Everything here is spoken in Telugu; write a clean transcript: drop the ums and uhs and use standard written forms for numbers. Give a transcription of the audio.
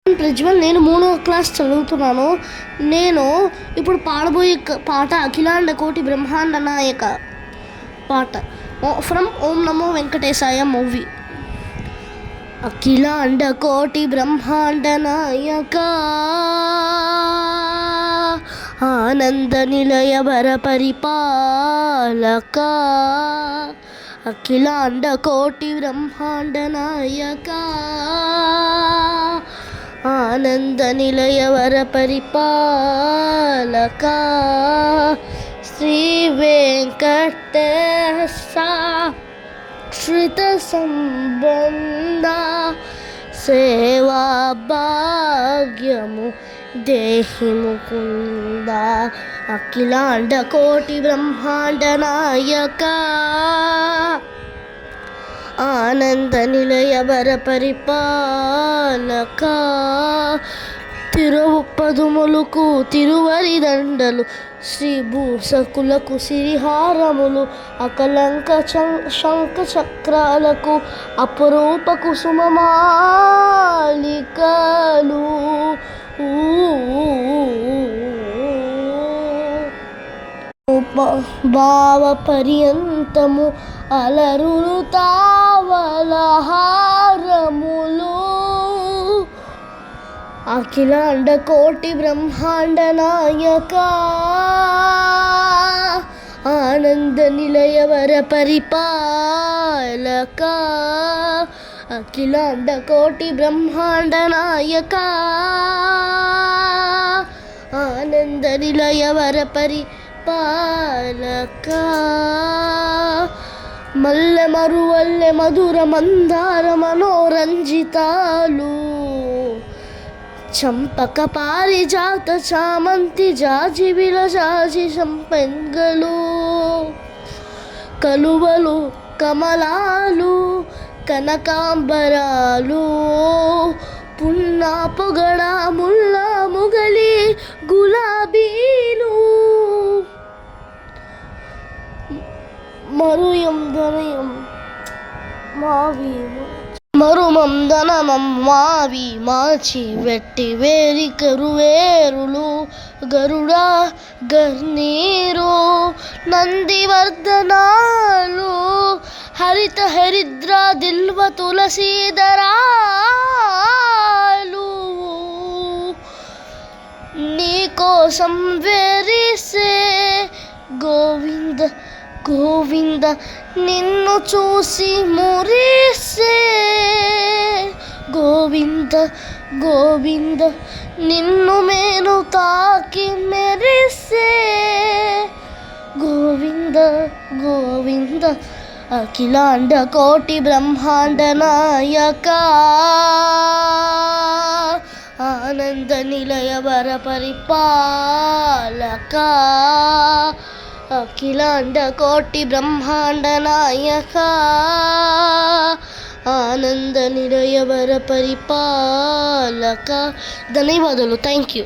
ప్రజ్వల్, నేను 3వ క్లాస్ చదువుతున్నాను. నేను ఇప్పుడు పాడబోయే పాట అఖిలాండ కోటి బ్రహ్మాండ నాయక పాట from Om Namo Venkatesaya movie. అఖిలాండ కోటి బ్రహ్మాండ నాయక ఆనంద నిలయ వర పరిపాలక అఖిలాండ కోటి బ్రహ్మాండ నాయక ఆనంద నిలయ వర పరిపాలక శ్రీ వెంకటేశ శ్రిత సంబంధ సేవా భాగ్యము దేహి ముకుంద అఖిలాండ కోటి బ్రహ్మాండ నాయక ఆనంద నిలయ వర పరిపాలక తిరుపదుములకు తిరువరిదండలు శ్రీ భూసకులకు సిరిహారములు అకలంక శంఖ చక్రాలకు అపరూప కుసుమమాలికలు భావ పర్యంతము అలరులు తావలహారములు అఖిలాండ కోటి బ్రహ్మాండ నాయక ఆనంద నిలయ వర పరిపాలక అఖిలాండ కోటి బ్రహ్మాండ నాయక ఆనంద నిలయ వర పరిపాలక మల్లె మరువల్లె మధుర మందార మనోరంజితాలు చంపక పారిజాత చామంతి జాజి విలజాజి సంపెంగలు కలువలు కమలాలు కనకాంబరాలు పున్నా పొగడ ముల్లా ముగలి గులాబీలు మరుయందనయం మరుమందనమం మావి మాచి వెట్టి వేరి కరువేరులు గరుడ గర్నీరు నందివర్ధనాలు హరిత హరిద్ర దిల్వ తులసీదరాలు నీకోసం వెరిసే గోవింద గోవింద నిన్ను చూసి మురిసే గోవింద గోవింద నిన్ను మేను తాకి మెరిసే గోవింద గోవింద అఖిలాండ కోటి బ్రహ్మాండ నాయక ఆనంద నిలయ వర పరిపాలక అఖిలాండ కోటి బ్రహ్మాండ నాయక ఆనంద నిలయ వర పరిపాలక. ధన్యవాదాలు. Thank you.